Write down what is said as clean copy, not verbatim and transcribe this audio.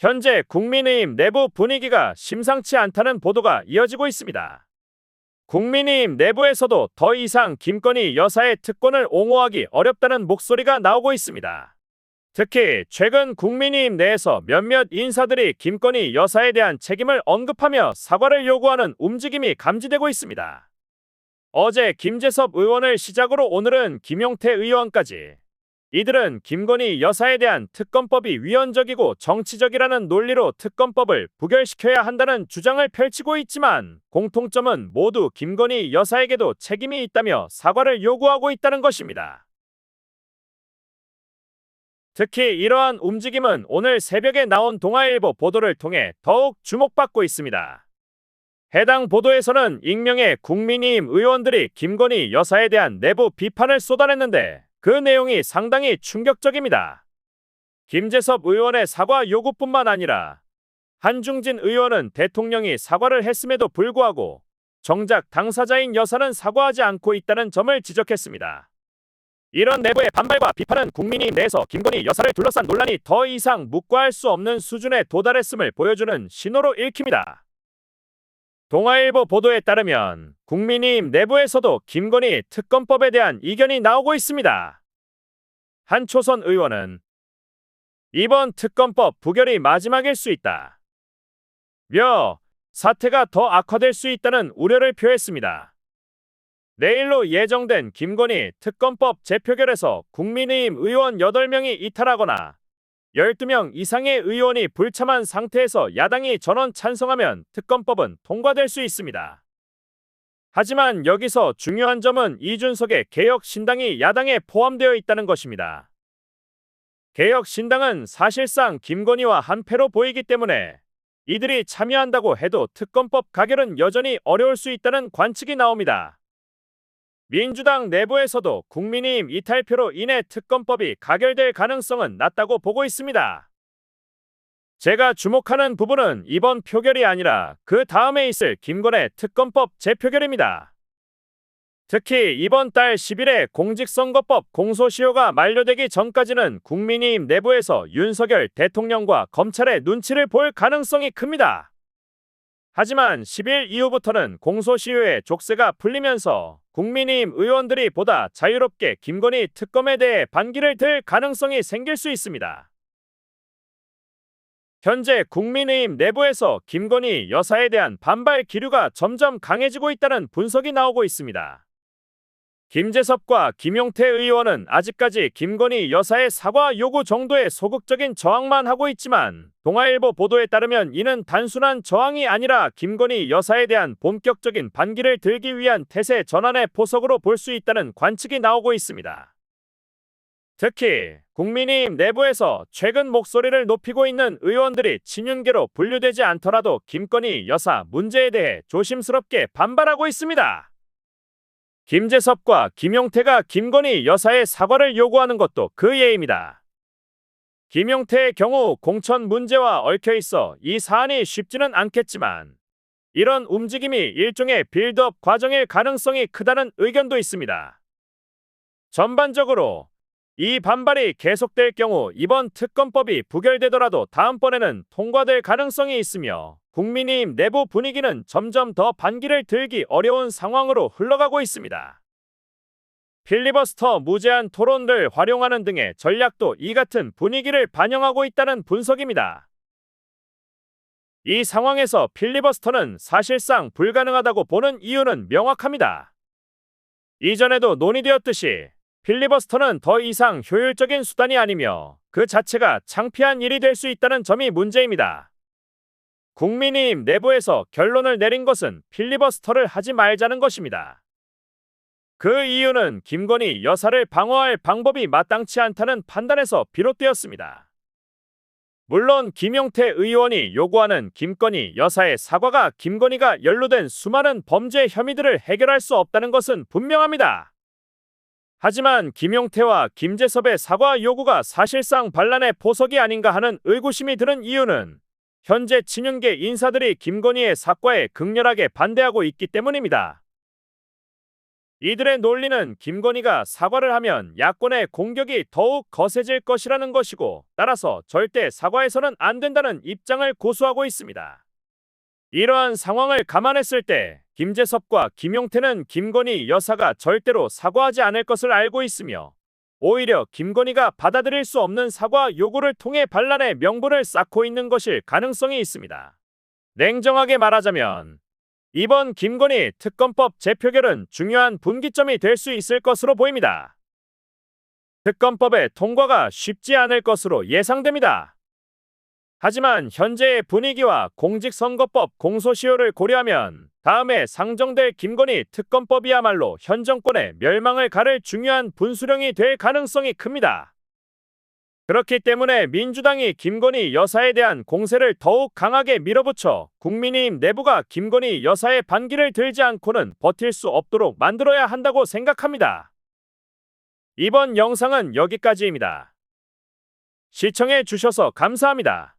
현재 국민의힘 내부 분위기가 심상치 않다는 보도가 이어지고 있습니다. 국민의힘 내부에서도 더 이상 김건희 여사의 특권을 옹호하기 어렵다는 목소리가 나오고 있습니다. 특히 최근 국민의힘 내에서 몇몇 인사들이 김건희 여사에 대한 책임을 언급하며 사과를 요구하는 움직임이 감지되고 있습니다. 어제 김재섭 의원을 시작으로 오늘은 김용태 의원까지 이들은 김건희 여사에 대한 특검법이 위헌적이고 정치적이라는 논리로 특검법을 부결시켜야 한다는 주장을 펼치고 있지만 공통점은 모두 김건희 여사에게도 책임이 있다며 사과를 요구하고 있다는 것입니다. 특히 이러한 움직임은 오늘 새벽에 나온 동아일보 보도를 통해 더욱 주목받고 있습니다. 해당 보도에서는 익명의 국민의힘 의원들이 김건희 여사에 대한 내부 비판을 쏟아냈는데 그 내용이 상당히 충격적입니다. 김재섭 의원의 사과 요구뿐만 아니라 한중진 의원은 대통령이 사과를 했음에도 불구하고 정작 당사자인 여사는 사과하지 않고 있다는 점을 지적했습니다. 이런 내부의 반발과 비판은 국민의힘 내에서 김건희 여사를 둘러싼 논란이 더 이상 묵과할 수 없는 수준에 도달했음을 보여주는 신호로 읽힙니다. 동아일보 보도에 따르면 국민의힘 내부에서도 김건희 특검법에 대한 이견이 나오고 있습니다. 한초선 의원은 이번 특검법 부결이 마지막일 수 있다. 사태가 더 악화될 수 있다는 우려를 표했습니다. 내일로 예정된 김건희 특검법 재표결에서 국민의힘 의원 8명이 이탈하거나 12명 이상의 의원이 불참한 상태에서 야당이 전원 찬성하면 특검법은 통과될 수 있습니다. 하지만 여기서 중요한 점은 이준석의 개혁신당이 야당에 포함되어 있다는 것입니다. 개혁신당은 사실상 김건희와 한패로 보이기 때문에 이들이 참여한다고 해도 특검법 가결은 여전히 어려울 수 있다는 관측이 나옵니다. 민주당 내부에서도 국민의힘 이탈표로 인해 특검법이 가결될 가능성은 낮다고 보고 있습니다. 제가 주목하는 부분은 이번 표결이 아니라 그 다음에 있을 김건희 특검법 재표결입니다. 특히 이번 달 10일에 공직선거법 공소시효가 만료되기 전까지는 국민의힘 내부에서 윤석열 대통령과 검찰의 눈치를 볼 가능성이 큽니다. 하지만 10일 이후부터는 공소시효의 족쇄가 풀리면서 국민의힘 의원들이 보다 자유롭게 김건희 특검에 대해 반기를 들 가능성이 생길 수 있습니다. 현재 국민의힘 내부에서 김건희 여사에 대한 반발 기류가 점점 강해지고 있다는 분석이 나오고 있습니다. 김재섭과 김용태 의원은 아직까지 김건희 여사의 사과 요구 정도의 소극적인 저항만 하고 있지만 동아일보 보도에 따르면 이는 단순한 저항이 아니라 김건희 여사에 대한 본격적인 반기를 들기 위한 태세 전환의 포석으로 볼 수 있다는 관측이 나오고 있습니다. 특히 국민의힘 내부에서 최근 목소리를 높이고 있는 의원들이 친윤계로 분류되지 않더라도 김건희 여사 문제에 대해 조심스럽게 반발하고 있습니다. 김재섭과 김용태가 김건희 여사의 사과를 요구하는 것도 그 예입니다. 김용태의 경우 공천 문제와 얽혀 있어 이 사안이 쉽지는 않겠지만 이런 움직임이 일종의 빌드업 과정일 가능성이 크다는 의견도 있습니다. 전반적으로 이 반발이 계속될 경우 이번 특검법이 부결되더라도 다음번에는 통과될 가능성이 있으며 국민의힘 내부 분위기는 점점 더 반기를 들기 어려운 상황으로 흘러가고 있습니다. 필리버스터 무제한 토론을 활용하는 등의 전략도 이 같은 분위기를 반영하고 있다는 분석입니다. 이 상황에서 필리버스터는 사실상 불가능하다고 보는 이유는 명확합니다. 이전에도 논의되었듯이 필리버스터는 더 이상 효율적인 수단이 아니며 그 자체가 창피한 일이 될 수 있다는 점이 문제입니다. 국민의힘 내부에서 결론을 내린 것은 필리버스터를 하지 말자는 것입니다. 그 이유는 김건희 여사를 방어할 방법이 마땅치 않다는 판단에서 비롯되었습니다. 물론 김용태 의원이 요구하는 김건희 여사의 사과가 김건희가 연루된 수많은 범죄 혐의들을 해결할 수 없다는 것은 분명합니다. 하지만 김용태와 김재섭의 사과 요구가 사실상 반란의 포석이 아닌가 하는 의구심이 드는 이유는 현재 친윤계 인사들이 김건희의 사과에 극렬하게 반대하고 있기 때문입니다. 이들의 논리는 김건희가 사과를 하면 야권의 공격이 더욱 거세질 것이라는 것이고, 따라서 절대 사과해서는 안 된다는 입장을 고수하고 있습니다. 이러한 상황을 감안했을 때 김재섭과 김용태는 김건희 여사가 절대로 사과하지 않을 것을 알고 있으며, 오히려 김건희가 받아들일 수 없는 사과 요구를 통해 반란의 명분을 쌓고 있는 것일 가능성이 있습니다. 냉정하게 말하자면 이번 김건희 특검법 재표결은 중요한 분기점이 될 수 있을 것으로 보입니다. 특검법의 통과가 쉽지 않을 것으로 예상됩니다. 하지만 현재의 분위기와 공직선거법 공소시효를 고려하면 다음에 상정될 김건희 특검법이야말로 현 정권의 멸망을 가를 중요한 분수령이 될 가능성이 큽니다. 그렇기 때문에 민주당이 김건희 여사에 대한 공세를 더욱 강하게 밀어붙여 국민의힘 내부가 김건희 여사의 반기를 들지 않고는 버틸 수 없도록 만들어야 한다고 생각합니다. 이번 영상은 여기까지입니다. 시청해 주셔서 감사합니다.